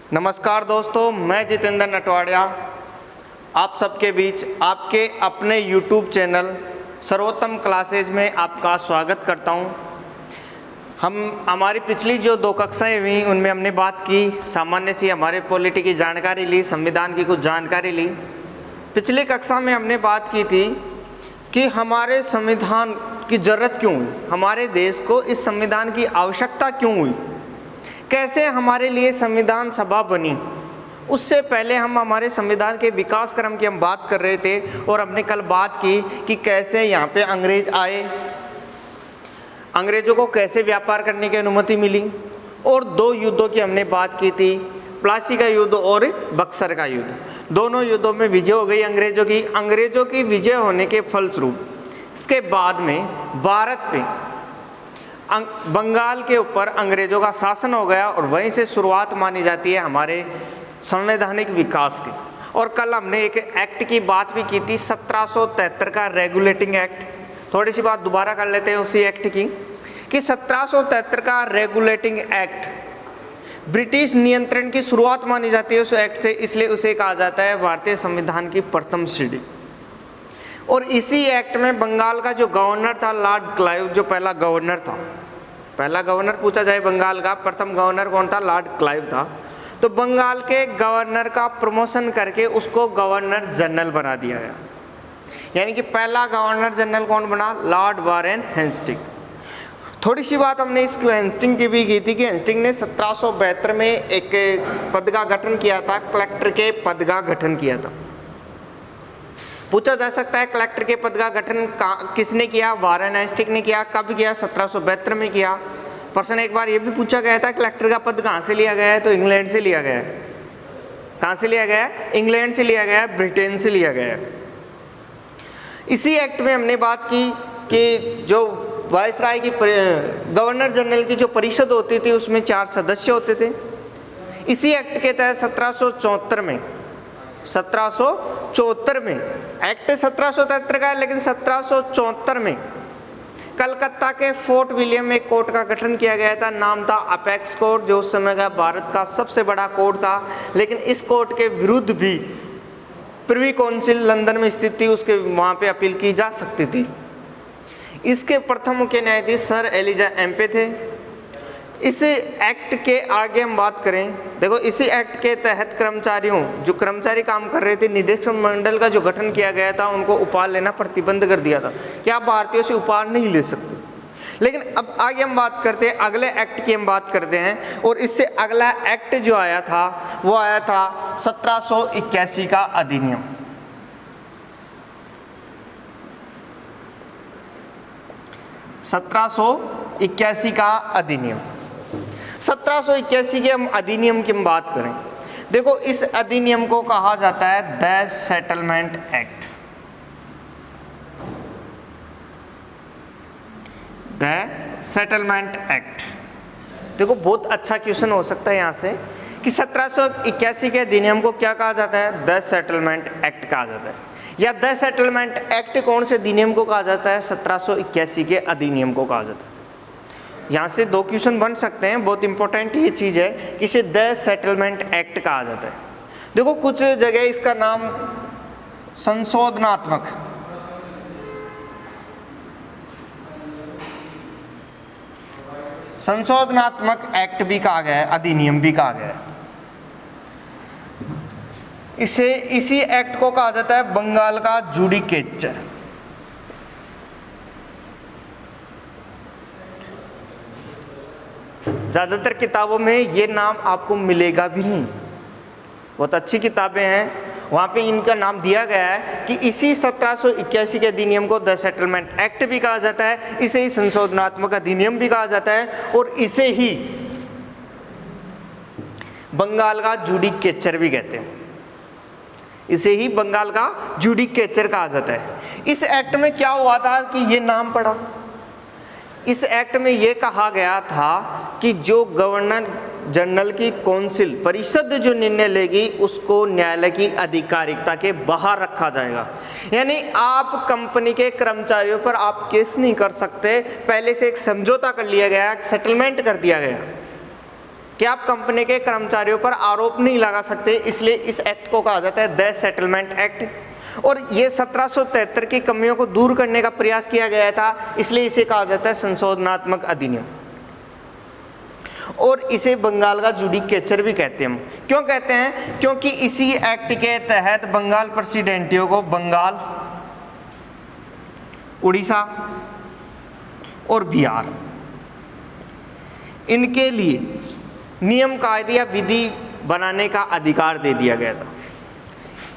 नमस्कार दोस्तों, मैं जितेंद्र नटवाड़िया आप सबके बीच आपके अपने YouTube चैनल सर्वोत्तम क्लासेज में आपका स्वागत करता हूं। हमारी पिछली जो 2 कक्षाएं हुई उनमें हमने बात की, सामान्य सी हमारे पॉलिटी की जानकारी ली, संविधान की कुछ जानकारी ली। पिछली कक्षा में हमने बात की थी कि हमारे संविधान की ज़रूरत क्यों हुई, हमारे देश को इस संविधान की आवश्यकता क्यों हुई, कैसे हमारे लिए संविधान सभा बनी। उससे पहले हम हमारे संविधान के विकास क्रम की हम बात कर रहे थे और हमने कल बात की कि कैसे यहाँ पे अंग्रेज आए, अंग्रेजों को कैसे व्यापार करने की अनुमति मिली, और 2 युद्धों की हमने बात की थी, प्लासी का युद्ध और बक्सर का युद्ध। दोनों युद्धों में विजय हो गई अंग्रेजों की विजय होने के फलस्वरूप इसके बाद में भारत पे बंगाल के ऊपर अंग्रेजों का शासन हो गया और वहीं से शुरुआत मानी जाती है हमारे संवैधानिक विकास की। और कल हमने एक एक्ट की बात भी की थी, 1773 का रेगुलेटिंग एक्ट। थोड़ी सी बात दोबारा कर लेते हैं उसी एक्ट की कि 1773 का रेगुलेटिंग एक्ट ब्रिटिश नियंत्रण की शुरुआत मानी जाती है उस एक्ट से, इसलिए उसे कहा जाता है भारतीय संविधान की प्रथम सीढ़ी। और इसी एक्ट में बंगाल का जो गवर्नर था लॉर्ड क्लाइव, जो पहला गवर्नर पूछा जाए बंगाल का, प्रथम गवर्नर कौन था? लॉर्ड क्लाइव था। तो बंगाल के गवर्नर का प्रमोशन करके उसको गवर्नर जनरल बना दिया गया, यानी कि पहला गवर्नर जनरल कौन बना? Lord Warren Hasting. थोड़ी सी बात हमने इस हेस्टिंग की भी की थी कि हेस्टिंग ने 1772 में एक पद का गठन किया था, कलेक्टर के पद का गठन किया था। पूछा जा सकता है कलेक्टर के पद का गठन किसने किया? वारेन हेस्टिंग ने किया। कब किया? 1772 में किया। प्रश्न एक बार ये भी पूछा गया था कलेक्टर का पद कहाँ से लिया गया है, तो इंग्लैंड से लिया गया है। कहाँ से लिया गया है? इंग्लैंड से लिया गया है, ब्रिटेन से लिया गया है। इसी एक्ट में हमने बात की कि जो वायसराय की गवर्नर जनरल की जो परिषद होती थी उसमें 4 सदस्य होते थे। इसी एक्ट के तहत 1774 में एक्ट 1773 का है, लेकिन 1774 में कलकत्ता के फोर्ट विलियम में कोर्ट का गठन किया गया था। नाम था अपेक्स कोर्ट, जो उस समय का भारत का सबसे बड़ा कोर्ट था। लेकिन इस कोर्ट के विरुद्ध भी प्रिवी काउंसिल लंदन में स्थित थी, उसके वहाँ पे अपील की जा सकती थी। इसके प्रथम मुख्य न्यायाधीश सर एलिजा एम्पे थे। इस एक्ट के आगे हम बात करें, देखो इसी एक्ट के तहत जो कर्मचारी काम कर रहे थे, निदेशक मंडल का जो गठन किया गया था, उनको उपहार लेना प्रतिबंध कर दिया था कि आप भारतीयों से उपहार नहीं ले सकते। लेकिन अब आगे हम बात करते हैं, अगले एक्ट की हम बात करते हैं, और इससे अगला एक्ट जो आया था वो आया था 1781 का अधिनियम। 1781 का अधिनियम। 1781 के हम अधिनियम की हम बात करें, देखो इस अधिनियम को कहा जाता है the settlement act. The settlement act, देखो बहुत अच्छा क्वेश्चन हो सकता है यहाँ से कि 1781 के अधिनियम को क्या कहा जाता है? द सेटलमेंट एक्ट कहा जाता है। या द सेटलमेंट एक्ट कौन से अधिनियम को कहा जाता है? 1781 के अधिनियम को कहा जाता है। यहाँ से 2 क्वेश्चन बन सकते हैं, बहुत इंपॉर्टेंट ये चीज़ है कि इसे द सेटलमेंट एक्ट कहा जाता है। देखो कुछ जगह इसका नाम संशोधनात्मक एक्ट भी कहा गया है, अधिनियम भी कहा गया है। इसी एक्ट को कहा जाता है बंगाल का जुडिकेचर। ज़्यादातर किताबों में ये नाम आपको मिलेगा भी नहीं, बहुत अच्छी किताबें हैं, वहाँ पे इनका नाम दिया गया है कि इसी 1781 के अधिनियम को द सेटलमेंट एक्ट भी कहा जाता है, इसे ही संशोधनात्मक अधिनियम भी कहा जाता है, और इसे ही बंगाल का जुडिकेचर भी कहते हैं। इसे ही बंगाल का जुडिकेचर कहा जाता है। इस एक्ट में क्या हुआ था कि ये नाम पड़ा, इस एक्ट में ये कहा गया था कि जो गवर्नर जनरल की काउंसिल परिषद जो निर्णय लेगी उसको न्यायालय की आधिकारिकता के बाहर रखा जाएगा। यानी आप कंपनी के कर्मचारियों पर आप केस नहीं कर सकते, पहले से एक समझौता कर लिया गया, सेटलमेंट कर दिया गया। कि आप कंपनी के कर्मचारियों पर आरोप नहीं लगा सकते, इसलिए इस एक्ट को कहा जाता है द सेटलमेंट एक्ट। और ये 1773 की कमियों को दूर करने का प्रयास किया गया था, इसलिए इसे कहा जाता है संशोधनात्मक अधिनियम। और इसे बंगाल का जुडिकेचर भी कहते हैं हम। क्यों कहते हैं? क्योंकि इसी एक्ट के तहत बंगाल प्रेसिडेंटियों को बंगाल, उड़ीसा और बिहार, इनके लिए नियम कायदे या विधि बनाने का अधिकार दे दिया गया था।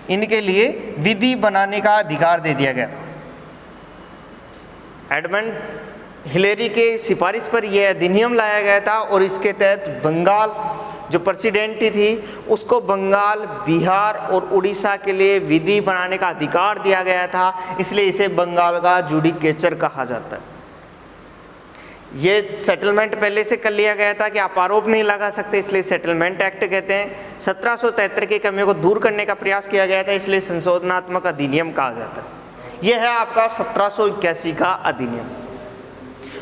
इनके लिए विधि बनाने का अधिकार दे दिया गया था। एडमंड हिलेरी के सिफारिश पर यह अधिनियम लाया गया था और इसके तहत बंगाल जो प्रेसिडेंटी थी उसको बंगाल, बिहार और उड़ीसा के लिए विधि बनाने का अधिकार दिया गया था, इसलिए इसे बंगाल का जुडिकेचर कहा जाता है। ये सेटलमेंट पहले से कर लिया गया था कि आप आरोप नहीं लगा सकते, इसलिए सेटलमेंट एक्ट कहते हैं। 1773 की कमियों को दूर करने का प्रयास किया गया था, इसलिए संशोधनात्मक अधिनियम कहा जाता है। यह है आपका 1781 का अधिनियम।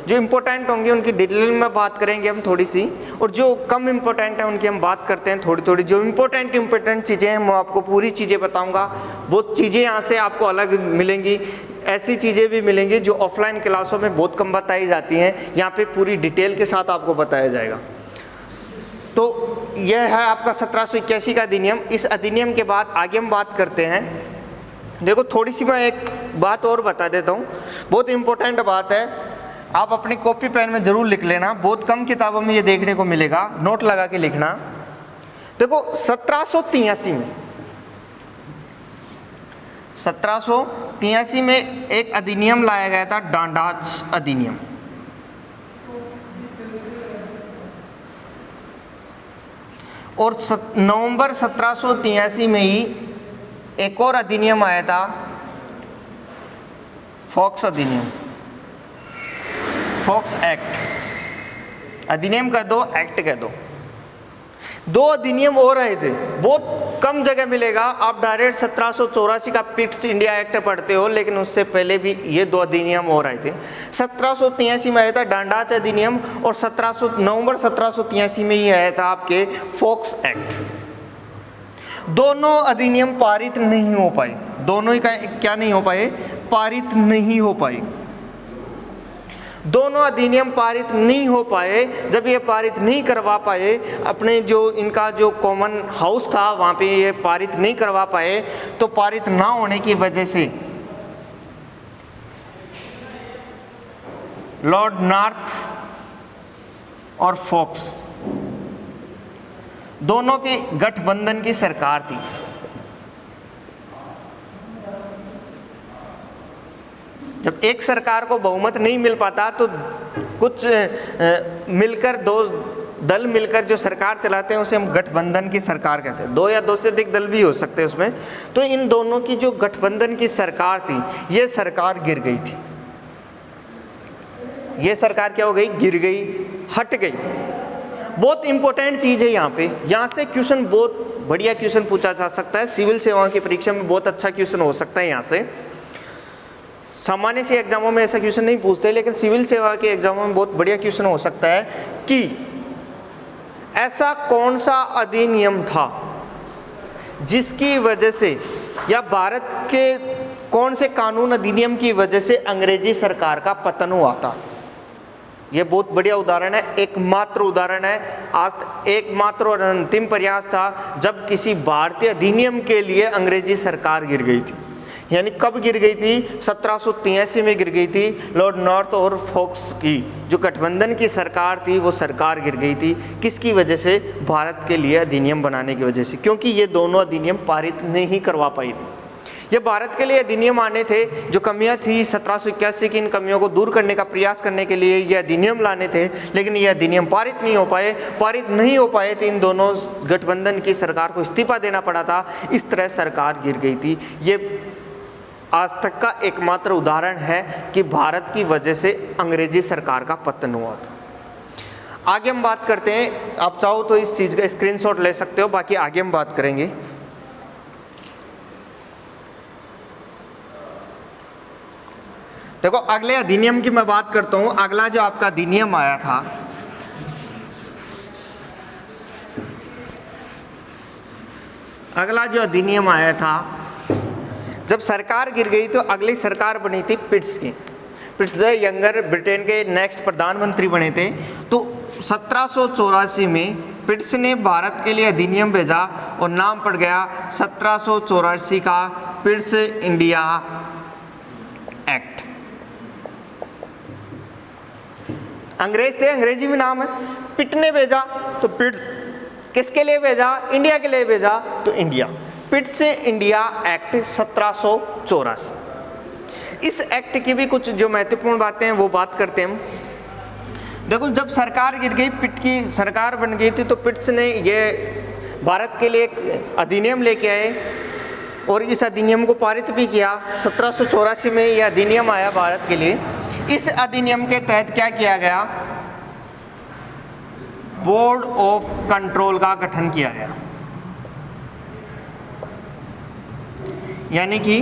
जो इम्पोर्टेंट होंगे उनकी डिटेल में बात करेंगे हम थोड़ी सी, और जो कम इम्पोर्टेंट है उनकी हम बात करते हैं थोड़ी थोड़ी। जो इम्पोर्टेंट चीज़ें हैं मैं आपको पूरी चीज़ें बताऊंगा। वो चीज़ें यहाँ से आपको अलग मिलेंगी, ऐसी चीज़ें भी मिलेंगी जो ऑफलाइन क्लासों में बहुत कम बताई जाती हैं, यहाँ पे पूरी डिटेल के साथ आपको बताया जाएगा। तो यह है आपका 1781 का अधिनियम। इस अधिनियम के बाद आगे हम बात करते हैं। देखो थोड़ी सी मैं एक बात और बता देता हूँ, बहुत इम्पोर्टेंट बात है, आप अपनी कॉपी पेन में ज़रूर लिख लेना, बहुत कम किताबों में ये देखने को मिलेगा, नोट लगा के लिखना। देखो 1783 में एक अधिनियम लाया गया था, डांडाज अधिनियम। और नवंबर 1783 में ही एक और अधिनियम आया था, फॉक्स अधिनियम, फॉक्स एक्ट। अधिनियम कह दो, एक्ट कह दो, दो अधिनियम और आए थे, बहुत कम जगह मिलेगा। आप डायरेक्ट 1784 का पिट्स इंडिया एक्ट पढ़ते हो, लेकिन उससे पहले भी ये दो अधिनियम और आए थे। 1783 में आया था डांडाज अधिनियम, और नवंबर 1783 में ही आया था आपके फॉक्स एक्ट। दोनों अधिनियम पारित नहीं हो पाए, दोनों ही क्या नहीं हो पाए? पारित नहीं हो पाए। दोनों अधिनियम पारित नहीं हो पाए। जब ये पारित नहीं करवा पाए, अपने जो इनका जो कॉमन हाउस था वहाँ पे ये पारित नहीं करवा पाए, तो पारित ना होने की वजह से लॉर्ड नॉर्थ और फॉक्स दोनों के गठबंधन की सरकार थी। जब एक सरकार को बहुमत नहीं मिल पाता तो कुछ मिलकर, दो दल मिलकर जो सरकार चलाते हैं उसे हम गठबंधन की सरकार कहते हैं। दो या दो से अधिक दल भी हो सकते हैं उसमें। तो इन दोनों की जो गठबंधन की सरकार थी, ये सरकार गिर गई थी। ये सरकार क्या हो गई? गिर गई, हट गई। बहुत इंपॉर्टेंट चीज़ है यहाँ पे, यहाँ से क्वेश्चन बहुत बढ़िया क्वेश्चन पूछा जा सकता है। सिविल सेवाओं की परीक्षा में बहुत अच्छा क्वेश्चन हो सकता है यहाँ से। सामान्य से एग्जामों में ऐसा क्वेश्चन नहीं पूछते, लेकिन सिविल सेवा के एग्जामों में बहुत बढ़िया क्वेश्चन हो सकता है कि ऐसा कौन सा अधिनियम था जिसकी वजह से, या भारत के कौन से कानून अधिनियम की वजह से अंग्रेजी सरकार का पतन हुआ था। ये बहुत बढ़िया उदाहरण है, एकमात्र उदाहरण है, आज एकमात्र और अंतिम प्रयास था जब किसी भारतीय अधिनियम के लिए अंग्रेजी सरकार गिर गई थी। यानी कब गिर गई थी? 1783 में गिर गई थी। लॉर्ड नॉर्थ और फॉक्स की जो गठबंधन की सरकार थी वो सरकार गिर गई थी। किसकी वजह से? भारत के लिए अधिनियम बनाने की वजह से, क्योंकि ये दोनों अधिनियम पारित नहीं करवा पाई थी। ये भारत के लिए अधिनियम आने थे, जो कमियां थी 1781 की, इन कमियों को दूर करने का प्रयास करने के लिए ये अधिनियम लाने थे, लेकिन ये अधिनियम पारित नहीं हो पाए। पारित नहीं हो पाए तो इन दोनों गठबंधन की सरकार को इस्तीफा देना पड़ा था। इस तरह सरकार गिर गई थी। ये आज तक का एकमात्र उदाहरण है कि भारत की वजह से अंग्रेजी सरकार का पतन हुआ था। आगे हम बात करते हैं, आप चाहो तो इस चीज़ का स्क्रीनशॉट ले सकते हो, बाकी आगे हम बात करेंगे। देखो अगले अधिनियम की मैं बात करता हूं। अगला जो आपका अधिनियम आया था अगला जो अधिनियम आया था, जब सरकार गिर गई तो अगली सरकार बनी थी पिट्स की। पिट्स द यंगर ब्रिटेन के नेक्स्ट प्रधानमंत्री बने थे। तो 1784 में पिट्स ने भारत के लिए अधिनियम भेजा और नाम पड़ गया 1784 का पिट्स इंडिया एक्ट। अंग्रेज थे, अंग्रेजी में नाम है। पिट ने भेजा तो पिट्स, किसके लिए भेजा? इंडिया के लिए भेजा तो इंडिया। Pitt's India act 1784। इस एक्ट की भी कुछ जो महत्वपूर्ण बातें हैं वो बात करते हैं हम। देखो, जब सरकार गिर गई, पिट की सरकार बन गई थी, तो पिट्स ने ये भारत के लिए एक अधिनियम लेके आए और इस अधिनियम को पारित भी किया। 1784 में यह अधिनियम आया भारत के लिए। इस अधिनियम के तहत क्या किया गया? बोर्ड ऑफ कंट्रोल का गठन किया गया, यानी कि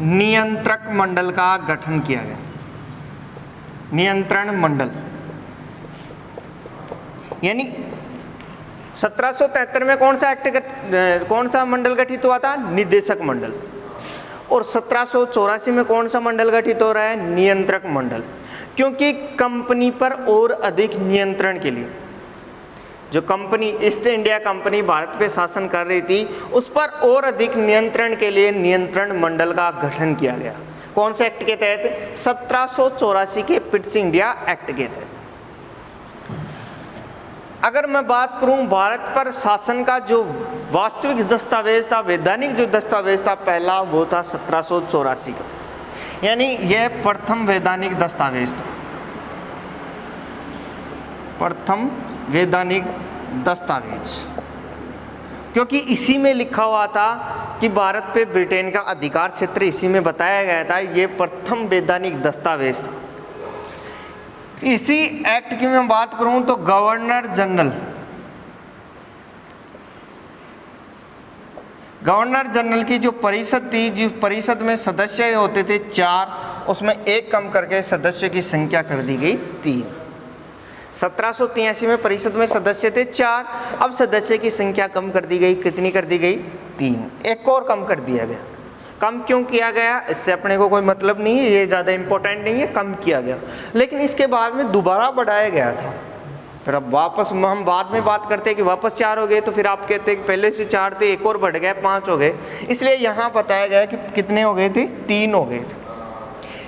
नियंत्रक मंडल का गठन किया गया। नियंत्रण मंडल, यानी 1773 में कौन सा मंडल गठित हुआ था? निदेशक मंडल। और 1784 में कौन सा मंडल गठित हो रहा है? नियंत्रक मंडल। क्योंकि कंपनी पर और अधिक नियंत्रण के लिए, जो company east India company Bharat पे शासन कर रही थी, उस पर और अधिक नियंत्रण के लिए नियंत्रण मंडल का गठन किया गया। कौन से एक्ट के तहत? 1784 के पिट्स इंडिया एक्ट के तहत। अगर मैं बात करूं भारत पर शासन का जो वास्तविक दस्तावेज था, वैधानिक जो दस्तावेज था पहला, वो था 1784 का, यानी यह प्रथम वैधानिक दस्तावेज था। प्रथम वैधानिक दस्तावेज, क्योंकि इसी में लिखा हुआ था कि भारत पे ब्रिटेन का अधिकार क्षेत्र इसी में बताया गया था। ये प्रथम वैधानिक दस्तावेज था। इसी एक्ट की मैं बात करूं तो गवर्नर जनरल की जो परिषद थी, जिस परिषद में सदस्य होते थे 4, उसमें 1 कम करके सदस्य की संख्या कर दी गई 3। 1783 में परिषद में सदस्य थे 4, अब सदस्य की संख्या कम कर दी गई। कितनी कर दी गई? 3। एक और कम कर दिया गया। कम क्यों किया गया? इससे अपने को कोई मतलब नहीं है, ये ज़्यादा इम्पोर्टेंट नहीं है, कम किया गया। लेकिन इसके बाद में दोबारा बढ़ाया गया था। फिर अब वापस हम बाद में बात करते हैं कि वापस 4 हो गए, तो फिर आप कहते हैं कि पहले से 4 थे, एक और बढ़ गया, 5 हो गए। इसलिए यहाँ बताया गया कि कितने हो गए थे? 3 हो गए थे।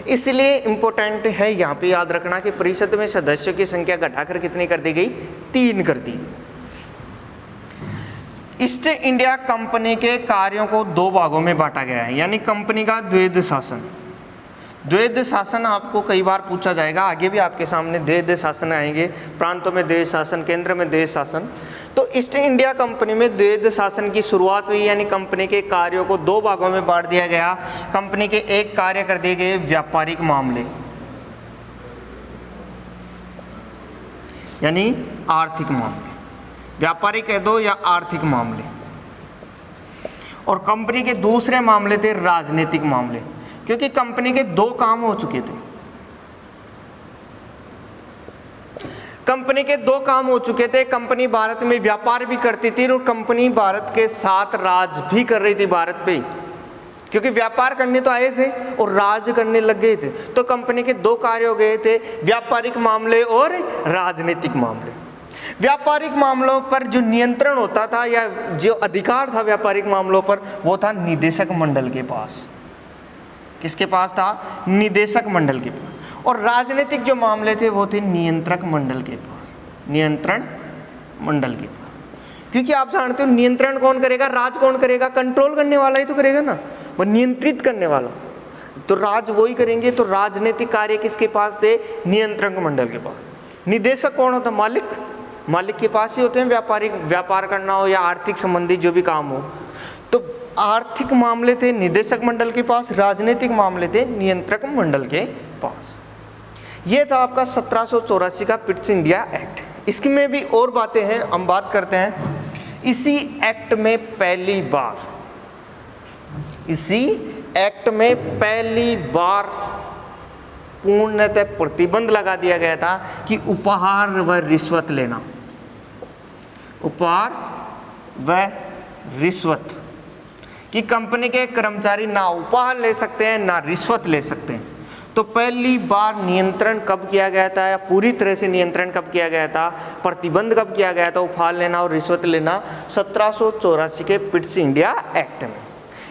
इसलिए इम्पोर्टेंट है यहाँ पे याद रखना कि परिषद में सदस्यों की संख्या घटाकर कितनी कर दी गई? 3 कर दी। ईस्ट इंडिया कंपनी के कार्यों को 2 भागों में बांटा गया है, यानी कंपनी का द्वैध शासन। द्वैध शासन आपको कई बार पूछा जाएगा, आगे भी आपके सामने द्वैध शासन आएंगे, प्रांतों में द्वैध शासन, केंद्र में द्वैध शासन। तो ईस्ट इंडिया कंपनी में द्वैध शासन की शुरुआत हुई, यानी कंपनी के कार्यों को 2 भागों में बांट दिया गया। कंपनी के एक कार्य कर दिए गए व्यापारिक मामले, यानी आर्थिक मामले, व्यापारिक कह दो या आर्थिक मामले। और कंपनी के दूसरे मामले थे राजनीतिक मामले, क्योंकि कंपनी के 2 काम हो चुके थे। कंपनी के 2 काम हो चुके थे। कंपनी भारत में व्यापार भी करती थी और कंपनी भारत के साथ राज भी कर रही थी भारत पे, क्योंकि व्यापार करने तो आए थे और राज करने लग गए थे। तो कंपनी के 2 कार्य हो गए थे, व्यापारिक मामले और राजनीतिक मामले। व्यापारिक मामलों पर जो नियंत्रण होता था या जो अधिकार था व्यापारिक मामलों पर, वो था निदेशक मंडल के पास। किसके पास था? निदेशक मंडल के पास। और राजनीतिक जो मामले थे वो थे नियंत्रक मंडल के पास, नियंत्रण मंडल के पास। क्योंकि आप जानते हो नियंत्रण कौन करेगा? राज कौन करेगा? कंट्रोल करने वाला ही तो करेगा ना, वो नियंत्रित करने वाला। तो राज वही करेंगे। तो राजनीतिक कार्य किसके पास थे? नियंत्रक मंडल के पास। निदेशक कौन होता? मालिक के पास ही होते हैं। व्यापार करना हो या आर्थिक संबंधी जो भी काम हो, तो आर्थिक मामले थे निदेशक मंडल के पास, राजनीतिक मामले थे नियंत्रक मंडल के पास। ये था आपका 1784 का पिट्स इंडिया एक्ट। इसकी में भी और बातें हैं, हम बात करते हैं। इसी एक्ट में पहली बार पूर्णतः प्रतिबंध लगा दिया गया था कि उपहार व रिश्वत लेना, उपहार व रिश्वत, कि कंपनी के कर्मचारी ना उपहार ले सकते हैं ना रिश्वत ले सकते हैं। तो पहली बार नियंत्रण कब किया गया था, या पूरी तरह से नियंत्रण कब किया गया था, प्रतिबंध कब किया गया था उपहार लेना और रिश्वत लेना? 1784 के पिट्स इंडिया एक्ट में,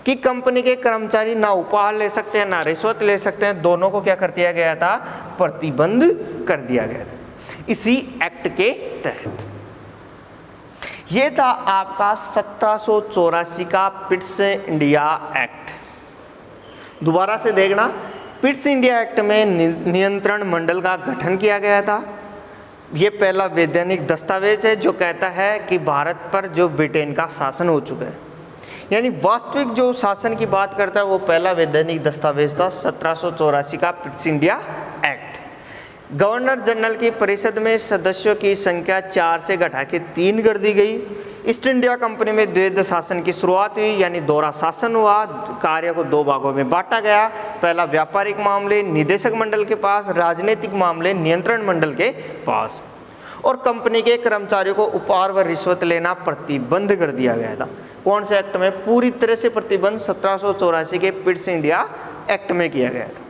कि कंपनी के कर्मचारी ना उपहार ले सकते हैं ना रिश्वत ले सकते हैं, दोनों को क्या कर दिया गया था? प्रतिबंध कर दिया गया था इसी एक्ट के तहत। ये था आपका 1784 का पिट्स इंडिया एक्ट। दोबारा से देखना, पिट्स इंडिया एक्ट में नियंत्रण मंडल का गठन किया गया था। ये पहला वैधानिक दस्तावेज है जो कहता है कि भारत पर जो ब्रिटेन का शासन हो चुका है, यानी वास्तविक जो शासन की बात करता है वो पहला वैधानिक दस्तावेज था 1784 का Pitt's India act. Governor general की परिषद में सदस्यों की संख्या 4 से घटा के 3 कर दी गई। ईस्ट इंडिया कंपनी में द्वैध शासन की शुरुआत हुई, यानी दोहरा शासन हुआ। कार्य को 2 भागों में बांटा गया। पहला व्यापारिक मामले निदेशक मंडल के पास, राजनीतिक मामले नियंत्रण मंडल के पास। और कंपनी के कर्मचारियों को उपहार व रिश्वत लेना प्रतिबंध कर दिया गया था। कौन से एक्ट में? पूरी तरह से प्रतिबंध 1784 के पिट्स इंडिया एक्ट में किया गया था,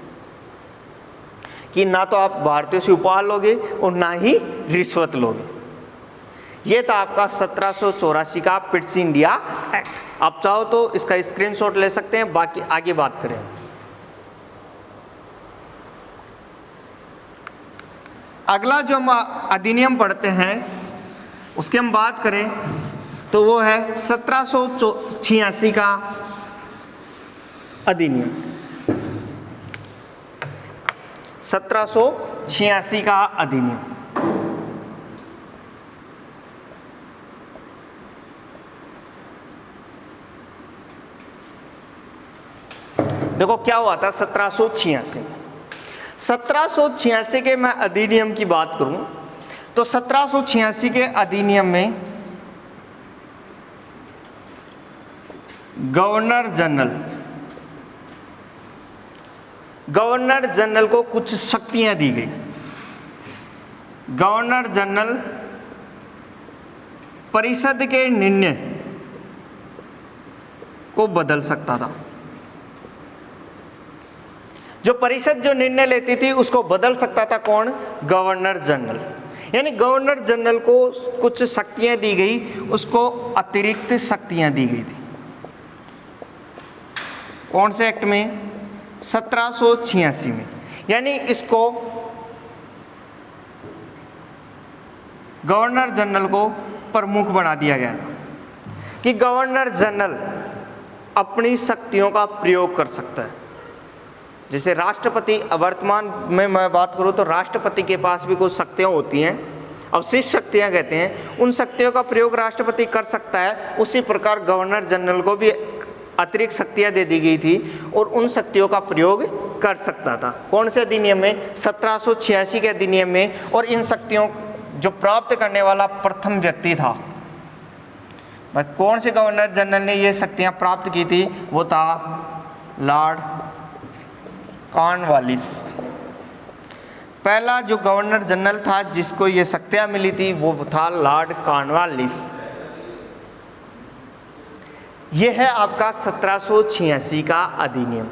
कि ना तो आप भारतीयों से उपहार लोगे और ना ही रिश्वत लोगे। ये था आपका 1784 का पिट्स इंडिया एक्ट। आप चाहो तो इसका स्क्रीनशॉट ले सकते हैं, बाकी आगे बात करें। अगला जो हम अधिनियम पढ़ते हैं उसकी हम बात करें तो वो है 1786 का अधिनियम। 1786 का अधिनियम। देखो क्या हुआ था 1786 के मैं अधिनियम की बात करूं तो 1786 के अधिनियम में गवर्नर जनरल को कुछ शक्तियां दी गई। गवर्नर जनरल परिषद के निर्णय को बदल सकता था। जो परिषद जो निर्णय लेती थी उसको बदल सकता था कौन? Governor general. यानी गवर्नर जनरल को कुछ शक्तियां दी गई, उसको अतिरिक्त शक्तियां दी गई थी। कौन से एक्ट में? 1786 में। यानी इसको गवर्नर जनरल को प्रमुख बना दिया गया था कि गवर्नर जनरल अपनी शक्तियों का प्रयोग कर सकता है। जैसे राष्ट्रपति, वर्तमान में मैं बात करूं तो राष्ट्रपति के पास भी कुछ शक्तियां होती हैं, अवशिष्ट शक्तियां कहते हैं, उन शक्तियों का प्रयोग राष्ट्रपति कर सकता है। उसी प्रकार गवर्नर जनरल को भी अतिरिक्त शक्तियां दे दी गई थी और उन शक्तियों का प्रयोग कर सकता था। कौन से अधिनियम में? 1786 के अधिनियम में। और इन शक्तियों जो प्राप्त करने वाला प्रथम व्यक्ति था, कौन से गवर्नर जनरल ने ये शक्तियां प्राप्त की थी? वो था लॉर्ड कॉर्नवालिस। पहला जो गवर्नर जनरल था जिसको ये शक्तियां मिली थी वो था लॉर्ड कॉर्नवालिस। ये है आपका 1786 का अधिनियम।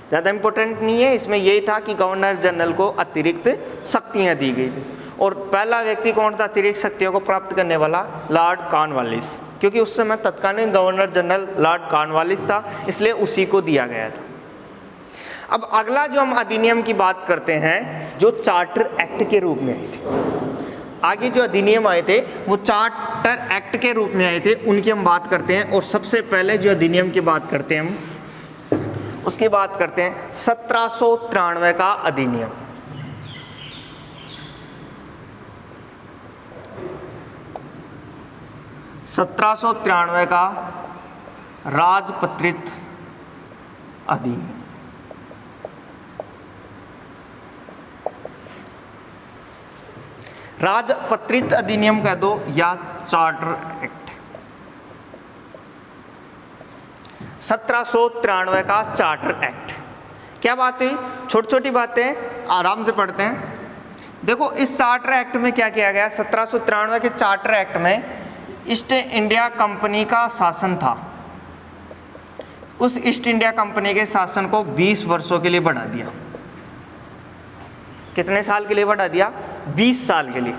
ज़्यादा इम्पोर्टेंट नहीं है, इसमें यही था कि गवर्नर जनरल को अतिरिक्त शक्तियां दी गई थी। और पहला व्यक्ति कौन था अतिरिक्त शक्तियों को प्राप्त करने वाला? लॉर्ड कॉर्नवालिस, क्योंकि उस समय तत्कालीन गवर्नर जनरल लॉर्ड कॉर्नवालिस था, इसलिए उसी को दिया गया था। अब अगला जो हम अधिनियम की बात करते हैं जो चार्टर एक्ट के रूप में आए थे। आगे जो अधिनियम आए थे वो चार्टर एक्ट के रूप में आए थे, उनकी हम बात करते हैं। और सबसे पहले जो अधिनियम की बात करते हैं हम उसकी बात करते हैं 1793 का अधिनियम। (1793) का राजपत्रित अधिनियम। राजपत्रित अधिनियम कह दो या चार्टर एक्ट। 1793 का चार्टर एक्ट। क्या बात हुई? छोटी छोटी बातें आराम से पढ़ते हैं। देखो इस चार्टर एक्ट में क्या किया गया? 1793 के चार्टर एक्ट में ईस्ट इंडिया कंपनी का शासन था, उस ईस्ट इंडिया कंपनी के शासन को 20 वर्षों के लिए बढ़ा दिया। कितने साल के लिए बढ़ा दिया? 20 साल के लिए।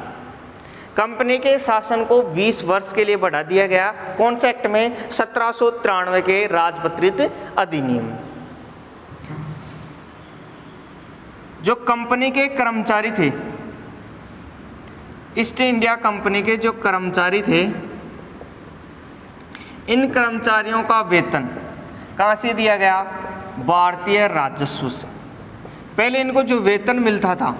कंपनी के शासन को 20 वर्ष के लिए बढ़ा दिया गया। कौन से एक्ट में? 1793 के राजपत्रित अधिनियम। जो कंपनी के कर्मचारी थे, ईस्ट इंडिया कंपनी के जो कर्मचारी थे, इन कर्मचारियों का वेतन कहाँ से दिया गया? भारतीय राजस्व से। पहले इनको जो वेतन मिलता था,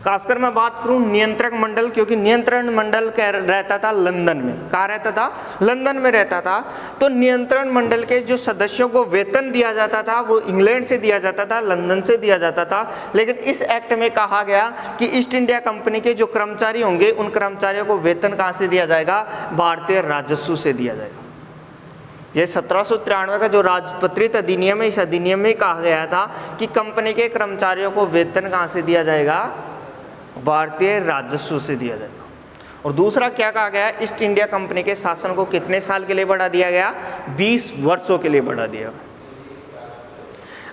खासकर मैं बात करूं नियंत्रक मंडल, क्योंकि नियंत्रण मंडल रहता था लंदन में। कहाँ रहता था? लंदन में रहता था। तो नियंत्रण मंडल के जो सदस्यों को वेतन दिया जाता था वो इंग्लैंड से दिया जाता था, लंदन से दिया जाता था। लेकिन इस एक्ट में कहा गया कि ईस्ट इंडिया कंपनी के जो कर्मचारी होंगे उन कर्मचारियों को वेतन कहाँ से दिया जाएगा? भारतीय राजस्व से दिया जाएगा। ये 1793 का जो राजपत्रित अधिनियम है, इस अधिनियम में कहा गया था कि कंपनी के कर्मचारियों को वेतन कहाँ से दिया जाएगा? भारतीय राजस्व से दिया जाएगा। और दूसरा क्या कहा गया? ईस्ट इंडिया कंपनी के शासन को कितने साल के लिए बढ़ा दिया गया? 20 वर्षों के लिए बढ़ा दिया।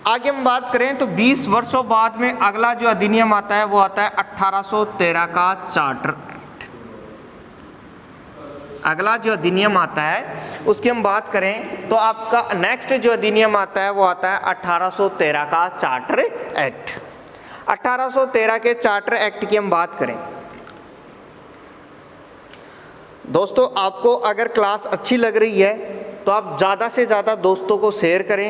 आगे हम बात करें तो 20 वर्षों बाद में अगला जो अधिनियम आता है वो आता है 1813 का चार्टर। अगला जो अधिनियम आता है उसकी हम बात करें तो आपका नेक्स्ट जो अधिनियम आता है वो आता है 1813 का चार्टर एक्ट। 1813 के चार्टर एक्ट की हम बात करें दोस्तों, आपको अगर क्लास अच्छी लग रही है तो आप ज़्यादा से ज़्यादा दोस्तों को शेयर करें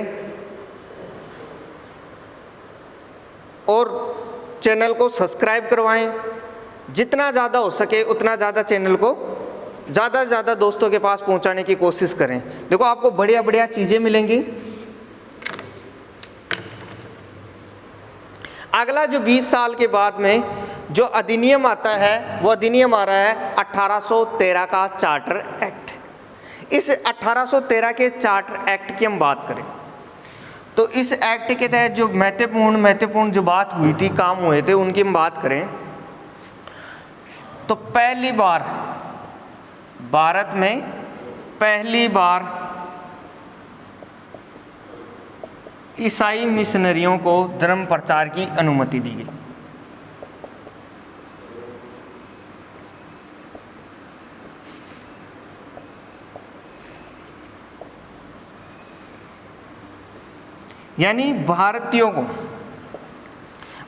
और चैनल को सब्सक्राइब करवाएं। जितना ज़्यादा हो सके उतना ज़्यादा चैनल को ज़्यादा से ज़्यादा दोस्तों के पास पहुंचाने की कोशिश करें। देखो आपको बढ़िया बढ़िया चीज़ें मिलेंगी। अगला जो 20 साल के बाद में जो अधिनियम आता है वो अधिनियम आ रहा है 1813 का चार्टर एक्ट। इस 1813 के चार्टर एक्ट की हम बात करें तो इस एक्ट के तहत जो महत्वपूर्ण जो बात हुई थी, काम हुए थे, उनकी हम बात करें तो पहली बार भारत में ईसाई मिशनरियों को धर्म प्रचार की अनुमति दी गई। यानी भारतीयों को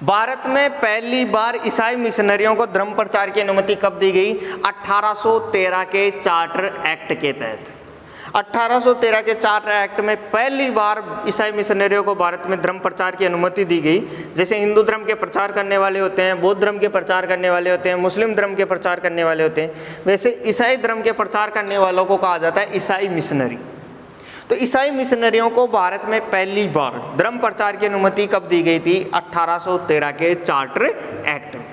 भारत में पहली बार ईसाई मिशनरियों को धर्म प्रचार की अनुमति कब दी गई? 1813 के चार्टर एक्ट के तहत। 1813 के चार्टर एक्ट में पहली बार ईसाई मिशनरियों को भारत में धर्म प्रचार की अनुमति दी गई। जैसे हिंदू धर्म के प्रचार करने वाले होते हैं, बौद्ध धर्म के प्रचार करने वाले होते हैं, मुस्लिम धर्म के प्रचार करने वाले होते हैं, वैसे ईसाई धर्म के प्रचार करने वालों को कहा जाता है ईसाई मिशनरी। तो ईसाई मिशनरियों को भारत में पहली बार धर्म प्रचार की अनुमति कब दी गई थी? 1813 के चार्टर एक्ट में।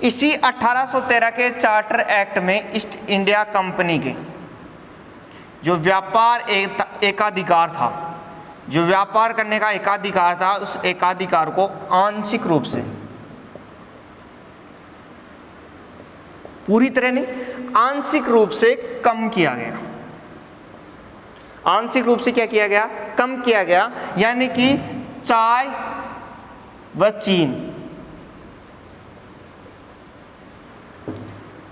इसी 1813 के चार्टर एक्ट में ईस्ट इंडिया कंपनी के जो व्यापार एकाधिकार था, जो व्यापार करने का एकाधिकार था, उस एकाधिकार को आंशिक रूप से, पूरी तरह नहीं, आंशिक रूप से कम किया गया। आंशिक रूप से क्या किया गया? कम किया गया। यानी कि चाय व चीन,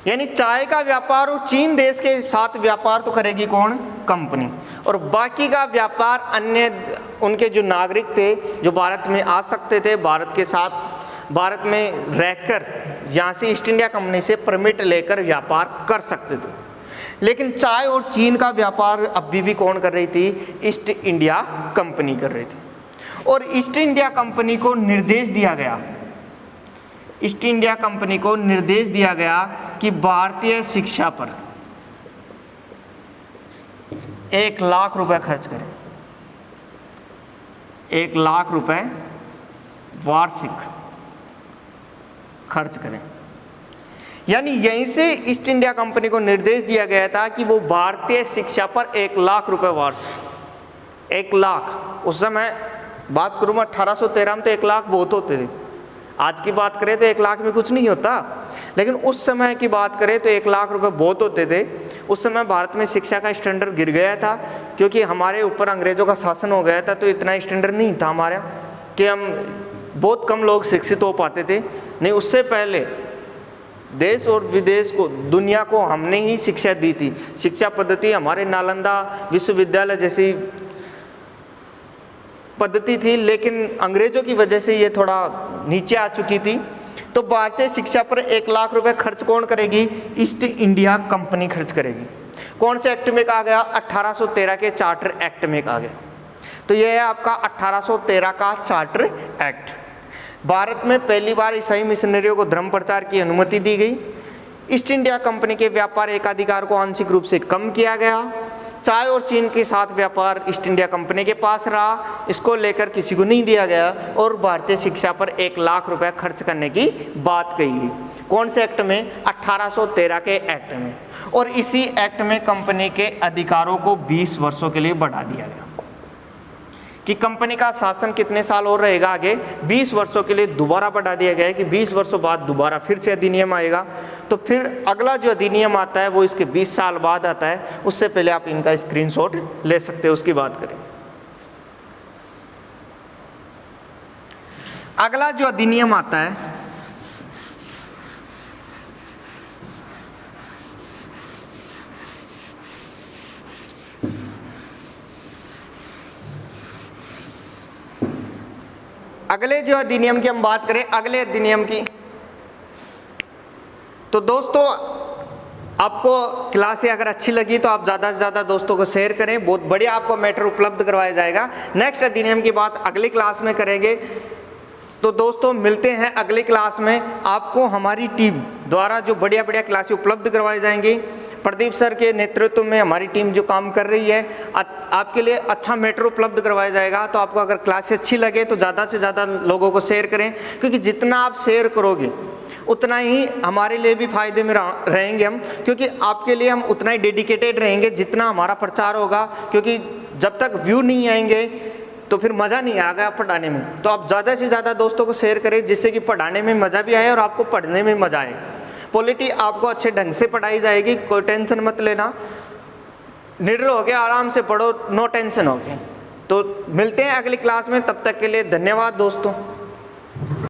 यानी चाय का व्यापार और चीन देश के साथ व्यापार तो करेगी कौन? कंपनी। और बाकी का व्यापार अन्य उनके जो नागरिक थे जो भारत में आ सकते थे, भारत के साथ भारत में रहकर यहाँ से ईस्ट इंडिया कंपनी से परमिट लेकर व्यापार कर सकते थे। लेकिन चाय और चीन का व्यापार अभी भी कौन कर रही थी? ईस्ट इंडिया कंपनी कर रही थी। और ईस्ट इंडिया कंपनी को निर्देश दिया गया, ईस्ट इंडिया कंपनी को निर्देश दिया गया कि भारतीय शिक्षा पर 1 लाख रुपए खर्च करें। 1 लाख रुपए वार्षिक खर्च करें। यानी यहीं से ईस्ट इंडिया कंपनी को निर्देश दिया गया था कि वो भारतीय शिक्षा पर 1 लाख रुपए वार्षिक। 1 लाख उस समय बात करूँ मैं 1813 में तो 1 लाख बहुत होते थे। आज की बात करें तो 1 लाख में कुछ नहीं होता, लेकिन उस समय की बात करें तो 1 लाख रुपए बहुत होते थे। उस समय भारत में शिक्षा का स्टैंडर्ड गिर गया था, क्योंकि हमारे ऊपर अंग्रेज़ों का शासन हो गया था, तो इतना स्टैंडर्ड नहीं था हमारा कि हम बहुत कम लोग शिक्षित हो पाते थे। नहीं, उससे पहले देश और विदेश को, दुनिया को हमने ही शिक्षा दी थी। शिक्षा पद्धति हमारे नालंदा विश्वविद्यालय जैसी पद्धति थी, लेकिन अंग्रेज़ों की वजह से ये थोड़ा नीचे आ चुकी थी। तो भारतीय शिक्षा पर 1 लाख रुपए खर्च कौन करेगी? ईस्ट इंडिया कंपनी खर्च करेगी। कौन से एक्ट में कहा गया? 1813 के चार्टर एक्ट में कहा गया। तो यह है आपका 1813 का चार्टर एक्ट। भारत में पहली बार ईसाई मिशनरियों को धर्म प्रचार की अनुमति दी गई। ईस्ट इंडिया कंपनी के व्यापार एकाधिकार को आंशिक रूप से कम किया गया। चाय और चीन के साथ व्यापार ईस्ट इंडिया कंपनी के पास रहा, इसको लेकर किसी को नहीं दिया गया। और भारतीय शिक्षा पर 1 लाख रुपए खर्च करने की बात कही गई। कौन से एक्ट में? 1813 के एक्ट में। और इसी एक्ट में कंपनी के अधिकारों को 20 वर्षों के लिए बढ़ा दिया गया कि कंपनी का शासन कितने साल और रहेगा आगे? 20 वर्षों के लिए दोबारा बढ़ा दिया गया है कि 20 वर्षों बाद दोबारा फिर से अधिनियम आएगा। तो फिर अगला जो अधिनियम आता है वो इसके 20 साल बाद आता है। उससे पहले आप इनका स्क्रीनशॉट ले सकते हो। उसकी बात करें, अगला जो अधिनियम आता है अगले जो अधिनियम की हम बात करें, अगले अधिनियम की, तो दोस्तों आपको क्लास अगर अच्छी लगी तो आप ज़्यादा से ज़्यादा दोस्तों को शेयर करें। बहुत बढ़िया आपको मैटर उपलब्ध करवाया जाएगा। नेक्स्ट अधिनियम की बात अगली क्लास में करेंगे। तो दोस्तों मिलते हैं अगली क्लास में। आपको हमारी टीम द्वारा जो बढ़िया बढ़िया क्लासें उपलब्ध करवाई जाएंगी, प्रदीप सर के नेतृत्व में हमारी टीम जो काम कर रही है, आपके लिए अच्छा मैटर उपलब्ध करवाया जाएगा। तो आपको अगर क्लासेस अच्छी लगे तो ज़्यादा से ज़्यादा लोगों को शेयर करें, क्योंकि जितना आप शेयर करोगे उतना ही हमारे लिए भी फायदे में रहेंगे हम, क्योंकि आपके लिए हम उतना ही डेडिकेटेड रहेंगे जितना हमारा प्रचार होगा। क्योंकि जब तक व्यू नहीं आएंगे तो फिर मज़ा नहीं आएगा पढ़ाने में। तो आप ज़्यादा से ज़्यादा दोस्तों को शेयर करें, जिससे कि पढ़ाने में मज़ा भी आए और आपको पढ़ने में मज़ा आए। पॉलिटी आपको अच्छे ढंग से पढ़ाई जाएगी, कोई टेंशन मत लेना, निडर हो गया, आराम से पढ़ो, नो टेंशन हो गया। तो मिलते हैं अगली क्लास में, तब तक के लिए धन्यवाद दोस्तों।